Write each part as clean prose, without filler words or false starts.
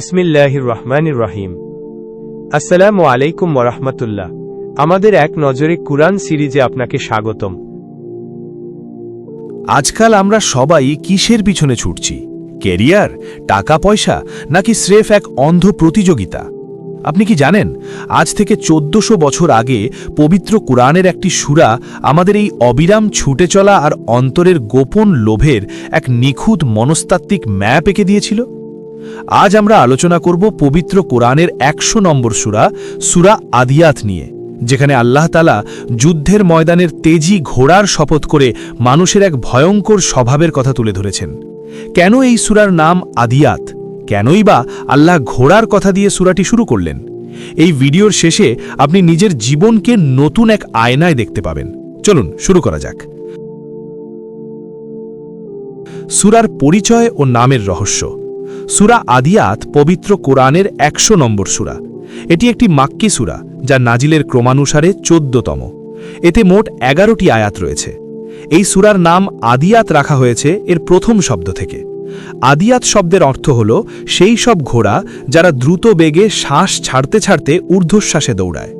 বিসমিল্লাহির রহমানির রহিম। আসসালামু আলাইকুম ওয়া রাহমাতুল্লাহ। আমাদের এক নজরে কুরআন সিরিজে আপনাকে স্বাগতম। আজকাল আমরা সবাই কিসের পিছনে ছুটছি? ক্যারিয়ার, টাকা পয়সা, নাকি স্রেফ এক অন্ধ প্রতিযোগিতা? আপনি কি জানেন, আজ থেকে 1400 বছর আগে পবিত্র কুরআনের একটি সূরা আমাদের এই অবিরাম ছুটে চলা আর অন্তরের গোপন লোভের এক নিখুঁত মনস্তাত্ত্বিক ম্যাপ এঁকে দিয়েছিল। আজ আমরা আলোচনা করব পবিত্র কোরআনের 100 নম্বর সূরা আদিয়াত নিয়ে, যেখানে আল্লাহ তাআলা যুদ্ধের ময়দানের তেজি ঘোড়ার শপথ করে মানুষের এক ভয়ঙ্কর স্বভাবের কথা তুলে ধরেছেন। কেন এই সূরার নাম আদিয়াত? কেনই বা আল্লাহ ঘোড়ার কথা দিয়ে সূরাটি শুরু করলেন? এই ভিডিওর শেষে আপনি নিজের জীবনকে নতুন এক আয়নায় দেখতে পাবেন। চলুন শুরু করা যাক। সূরার পরিচয় ও নামের রহস্য। সূরা আদিয়াত পবিত্র কোরআনের 100 নম্বর সূরা। এটি একটি মাক্কি সূরা, যা নাজিলের ক্রমানুসারে 14তম। এতে মোট 11টি আয়াত রয়েছে। এই সূরার নাম আদিয়াত রাখা হয়েছে এর প্রথম শব্দ থেকে। আদিয়াত শব্দের অর্থ হল সেই সব ঘোড়া যারা দ্রুত বেগে শ্বাস ছাড়তে ছাড়তে ঊর্ধ্বশ্বাসে দৌড়ায়।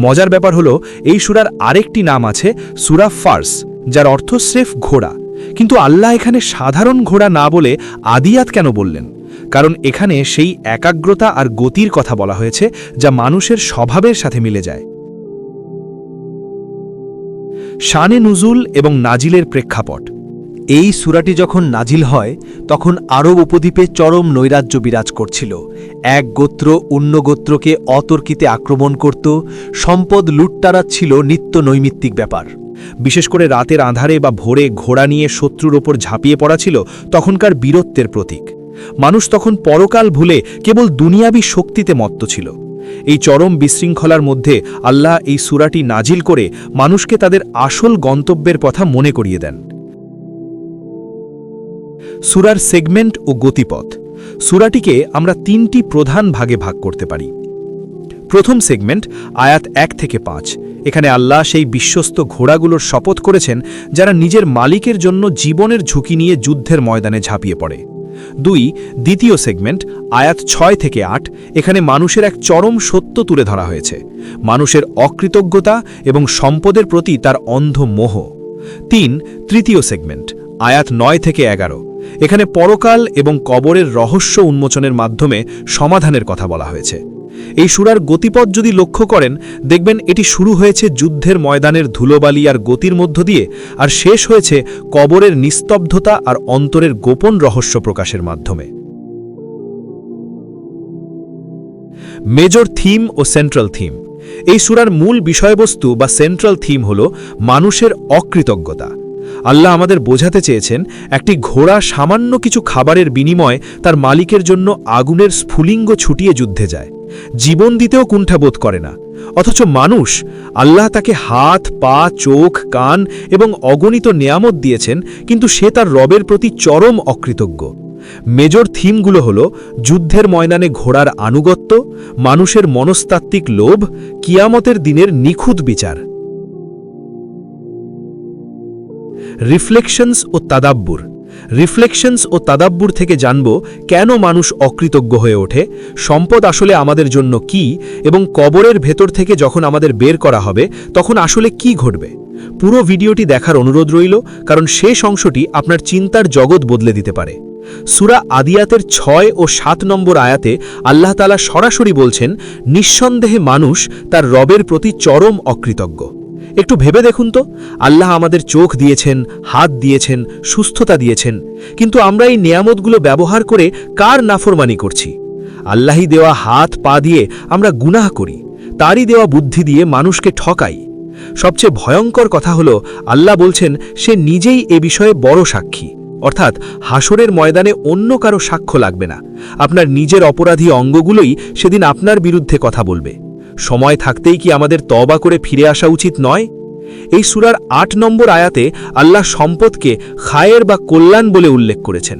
মজার ব্যাপার হল, এই সূরার আরেকটি নাম আছে সূরা ফার্স, যার অর্থ স্রেফ ঘোড়া। কিন্তু আল্লাহ এখানে সাধারণ ঘোড়া না বলে আদিয়াত কেন বললেন? কারণ এখানে সেই একাগ্রতা আর গতির কথা বলা হয়েছে যা মানুষের স্বভাবের সাথে মিলে যায়। শানে নুজুল এবং নাজিলের প্রেক্ষাপট। এই সূরাটি যখন নাজিল হয় তখন আরব উপদ্বীপে চরম নৈরাজ্য বিরাজ করছিল। এক গোত্র অন্য গোত্রকে অতর্কিতে আক্রমণ করত, সম্পদ লুটতারাত ছিল নিত্য নৈমিত্তিক ব্যাপার। বিশেষ করে রাতের আঁধারে বা ভোরে ঘোড়া নিয়ে শত্রুর ওপর ঝাঁপিয়ে পড়া ছিল তখনকার বীরত্বের প্রতীক। মানুষ তখন পরকাল ভুলে কেবল দুনিয়াবী শক্তিতে মত্ত ছিল। এই চরম বিশৃঙ্খলার মধ্যে আল্লাহ এই সূরাটি নাজিল করে মানুষকে তাদের আসল গন্তব্যের কথা মনে করিয়ে দেন। সূরার সেগমেন্ট ও গতিপথ। সূরাটিকে আমরা 3টি প্রধান ভাগে ভাগ করতে পারি। প্রথম সেগমেন্ট আয়াত 1 থেকে 5। এখানে আল্লাহ সেই বিশ্বস্ত ঘোড়াগুলোর শপথ করেছেন যারা নিজের মালিকের জন্য জীবনের ঝুঁকি নিয়ে যুদ্ধের ময়দানে ঝাঁপিয়ে পড়ে। দ্বিতীয় সেগমেন্ট আয়াত 6 থেকে 8। এখানে মানুষের এক চরম সত্য তুলে ধরা হয়েছে, মানুষের অকৃতজ্ঞতা এবং সম্পদের প্রতি তার অন্ধ মোহ। তৃতীয় সেগমেন্ট আয়াত 9 থেকে 11। এখানে পরকাল এবং কবরের রহস্য উন্মোচনের মাধ্যমে সমাধানের কথা বলা হয়েছে। এই সূরার গতিপথ যদি লক্ষ্য করেন, দেখবেন এটি শুরু হয়েছে যুদ্ধের ময়দানের ধুলোবালি আর গতির মধ্য দিয়ে, আর শেষ হয়েছে কবরের নিস্তব্ধতা আর অন্তরের গোপন রহস্য প্রকাশের মাধ্যমে। মেজর থিম ও সেন্ট্রাল থিম। এই সূরার মূল বিষয়বস্তু বা সেন্ট্রাল থিম হল মানুষের অকৃতজ্ঞতা। আল্লাহ আমাদের বোঝাতে চেয়েছেন, একটি ঘোড়া সামান্য কিছু খাবারের বিনিময়ে তার মালিকের জন্য আগুনের স্ফুলিঙ্গ ছুটিয়ে যুদ্ধে যায়, জীবন দিতেও কুণ্ঠাবোধ করে না। অথচ মানুষ, আল্লাহ তাকে হাত, পা, চোখ, কান এবং অগণিত নেয়ামত দিয়েছেন, কিন্তু সে তার রবের প্রতি চরম অকৃতজ্ঞ। মেজর থিমগুলো হল যুদ্ধের ময়দানে ঘোড়ার আনুগত্য, মানুষের মনস্তাত্ত্বিক লোভ, কিয়ামতের দিনের নিখুঁত বিচার। রিফ্লেকশনস ও তাদাব্বুর। রিফ্লেকশনস ও তাদাব্বুর থেকে জানব কেন মানুষ অকৃতজ্ঞ হয়ে ওঠে, সম্পদ আসলে আমাদের জন্য কি, এবং কবরের ভেতর থেকে যখন আমাদের বের করা হবে তখন আসলে কি ঘটবে। পুরো ভিডিওটি দেখার অনুরোধ রইল, কারণ শেষ অংশটি আপনার চিন্তার জগৎ বদলে দিতে পারে। সূরা আদিয়াতের 6 ও 7 নম্বর আয়াতে আল্লাহ তাআলা সরাসরি বলছেন, নিঃসন্দেহে মানুষ তার রবের প্রতি চরম অকৃতজ্ঞ। একটু ভেবে দেখুন তো, আল্লাহ আমাদের চোখ দিয়েছেন, হাত দিয়েছেন, সুস্থতা দিয়েছেন, কিন্তু আমরা এই নেয়ামতগুলো ব্যবহার করে কার নাফরমানি করছি? আল্লাহই দেওয়া হাত পা দিয়ে আমরা গুনাহ করি, তারই দেওয়া বুদ্ধি দিয়ে মানুষকে ঠকাই। সবচেয়ে ভয়ঙ্কর কথা হলো, আল্লাহ বলছেন সে নিজেই এ বিষয়ে বড় সাক্ষী, অর্থাৎ হাসরের ময়দানে অন্য কারো সাক্ষ্য লাগবে না। আপনার নিজের অপরাধী অঙ্গগুলোই সেদিন আপনার বিরুদ্ধে কথা বলবে। সময় থাকতেই কি আমাদের তওবা করে ফিরে আসা উচিত নয়? এই সূরার 8 নম্বর আয়াতে আল্লাহ সম্পদকে খায়ের বা কল্যাণ বলে উল্লেখ করেছেন।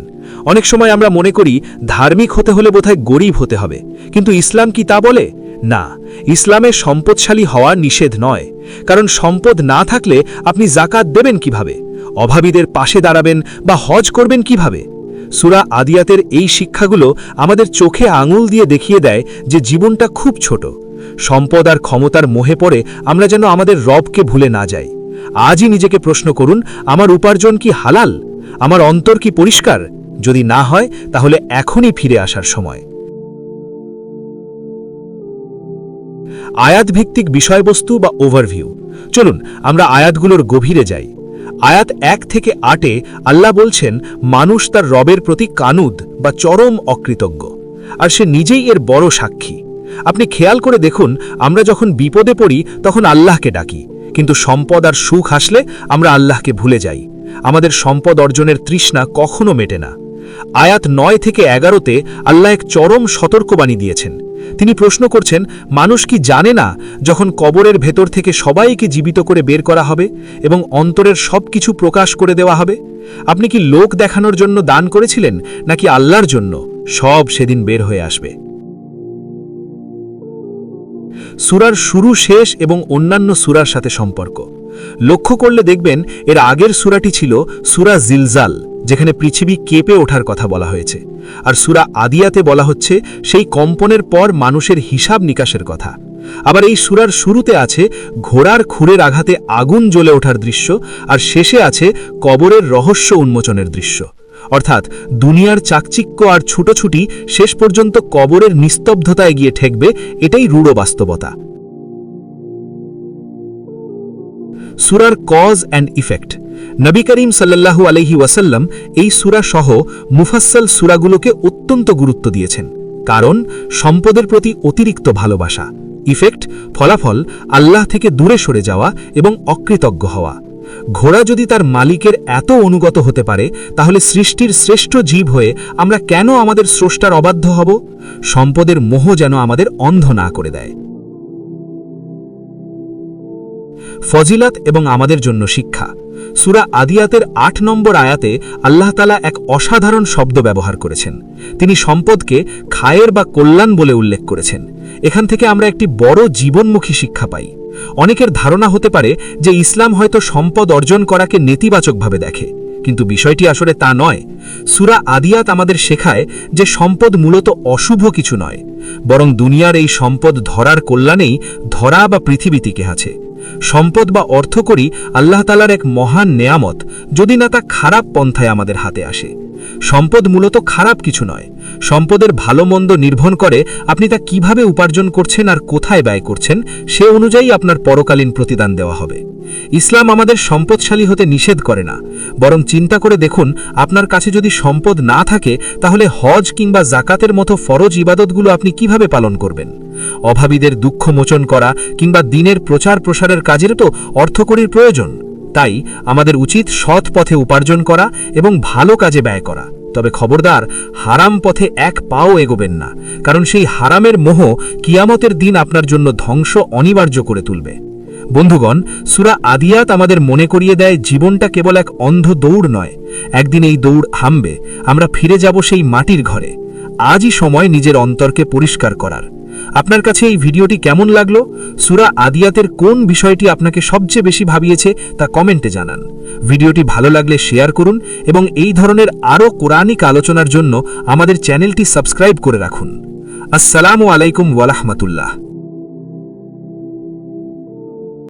অনেক সময় আমরা মনে করি ধার্মিক হতে হলে বোধহয় গরিব হতে হবে, কিন্তু ইসলাম কি তা বলে? না, ইসলামে সম্পদশালী হওয়া নিষেধ নয়, কারণ সম্পদ না থাকলে আপনি যাকাত দেবেন কিভাবে, অভাবীদের পাশে দাঁড়াবেন বা হজ করবেন কিভাবে? সূরা আদিয়াতের এই শিক্ষাগুলো আমাদের চোখে আঙুল দিয়ে দেখিয়ে দেয় যে জীবনটা খুব ছোট। সম্পদ আর ক্ষমতার মোহে পড়ে আমরা যেন আমাদের রবকে ভুলে না যাই। আজই নিজেকে প্রশ্ন করুন, আমার উপার্জন কি হালাল? আমার অন্তর কি পরিষ্কার? যদি না হয় তাহলে এখনই ফিরে আসার সময়। আয়াতভিত্তিক বিষয়বস্তু বা ওভারভিউ। চলুন আমরা আয়াতগুলোর গভীরে যাই। আয়াত 1 থেকে 8-এ আল্লাহ বলছেন মানুষ তার রবের প্রতি কানুদ বা চরম অকৃতজ্ঞ, আর সে নিজেই এর বড় সাক্ষী। আপনি খেয়াল করে দেখুন, আমরা যখন বিপদে পড়ি তখন আল্লাহকে ডাকি, কিন্তু সম্পদ আর সুখ আসলে আমরা আল্লাহকে ভুলে যাই। আমাদের সম্পদ অর্জনের তৃষ্ণা কখনো মেটে না। আয়াত 9 থেকে 11-তে আল্লাহ এক চরম সতর্কবাণী দিয়েছেন। তিনি প্রশ্ন করছেন, মানুষ কি জানে না যখন কবরের ভেতর থেকে সবাইকে জীবিত করে বের করা হবে এবং অন্তরের সবকিছু প্রকাশ করে দেওয়া হবে? আপনি কি লোক দেখানোর জন্য দান করেছিলেন নাকি আল্লাহর জন্য? সব সেদিন বের হয়ে আসবে। সূরার শুরু, শেষ এবং অন্যান্য সূরার সাথে সম্পর্ক লক্ষ্য করলে দেখবেন এর আগের সূরাটি ছিল সূরা জিলজাল, যেখানে পৃথিবী কেঁপে ওঠার কথা বলা হয়েছে, আর সূরা আদিয়াতে বলা হচ্ছে সেই কম্পনের পর মানুষের হিসাব নিকাশের কথা। আবার এই সূরার শুরুতে আছে ঘোড়ার খুরের আঘাতে আগুন জ্বলে ওঠার দৃশ্য, আর শেষে আছে কবরের রহস্য উন্মোচনের দৃশ্য। অর্থাৎ দুনিয়ার চাকচিক্য আর ছুটোছুটি শেষ পর্যন্ত কবরের নিস্তব্ধতায় গিয়ে ঠেকবে, এটাই রূঢ় বাস্তবতা। সূরার cause and effect. Nabi Karim সাল্লাল্লাহু আলাইহি ওয়াসাল্লাম এই সূরা সহ মুফাসসাল সূরাগুলোকে অত্যন্ত গুরুত্ব দিয়েছেন, কারণ সম্পদের প্রতি অতিরিক্ত ভালোবাসা। ইফেক্ট, ফলাফল, আল্লাহ থেকে দূরে সরে যাওয়া এবং অকৃতজ্ঞ হওয়া। ঘোড়া যদি তার মালিকের এত অনুগত হতে পারে, তাহলে সৃষ্টির শ্রেষ্ঠ জীব হয়ে আমরা কেন আমাদের স্রষ্টার অবাধ্য হব? সম্পদের মোহ যেন আমাদের অন্ধ না করে দেয়। ফজিলাত এবং আমাদের জন্য শিক্ষা। সূরা আদিয়াতের 8 নম্বর আয়াতে আল্লাহ তাআলা এক অসাধারণ শব্দ ব্যবহার করেছেন। তিনি সম্পদকে খায়ের বা কল্যাণ বলে উল্লেখ করেছেন। এখান থেকে আমরা একটি বড় জীবনমুখী শিক্ষা পাই। অনেকের ধারণা হতে পারে যে ইসলাম হয়তো সম্পদ অর্জন করাকে নেতিবাচকভাবে দেখে, কিন্তু বিষয়টি আসলে তা নয়। সূরা আদিয়াত আমাদের শেখায় যে সম্পদ মূলত অশুভ কিছু নয়, বরং দুনিয়ার এই সম্পদ ধরার কল্যাণেই ধরা বা পৃথিবী টিকে আছে। সম্পদ বা অর্থকড়ি আল্লাহ তাআলার এক মহান নেয়ামত, যদি না তা খারাপ পন্থায় আমাদের হাতে আসে। সম্পদ মূলত খারাপ কিছু নয়। সম্পদের ভালো মন্দ নির্ভর করে আপনি তা কিভাবে উপার্জন করছেন আর কোথায় ব্যয় করছেন, সে অনুযায়ী আপনার পরকালীন প্রতিদান দেওয়া হবে। ইসলাম আমাদের সম্পদশালী হতে নিষেধ করে না, বরং চিন্তা করে দেখুন, আপনার কাছে যদি সম্পদ না থাকে তাহলে হজ কিংবা জাকাতের মতো ফরজ ইবাদতগুলো আপনি কিভাবে পালন করবেন? অভাবীদের দুঃখ মোচন করা কিংবা দিনের প্রচার প্রসারের কাজের তো অর্থকড়ির প্রয়োজন। তাই আমাদের উচিত সৎ পথে উপার্জন করা এবং ভালো কাজে ব্যয় করা। তবে খবরদার, হারাম পথে এক পাও এগোবেন না, কারণ সেই হারামের মোহ কিয়ামতের দিন আপনার জন্য ধ্বংস অনিবার্য করে তুলবে। বন্ধুগণ, সূরা আদিয়াত আমাদের মনে করিয়ে দেয় জীবনটা কেবল এক অন্ধ দৌড় নয়। একদিন এই দৌড় থামবে, আমরা ফিরে যাব সেই মাটির ঘরে। আজই সময় নিজের অন্তরকে পরিষ্কার করার। আপনার কাছে এই ভিডিওটি কেমন লাগলো? সূরা আদিয়াতের কোন বিষয়টি আপনাকে সবচেয়ে বেশি ভাবিয়েছে তা কমেন্টে জানান। ভিডিওটি ভালো লাগলে শেয়ার করুন এবং এই ধরনের আরও কোরআনিক আলোচনার জন্য আমাদের চ্যানেলটি সাবস্ক্রাইব করে রাখুন। আসসালামু আলাইকুম ওয়া রাহমাতুল্লাহ।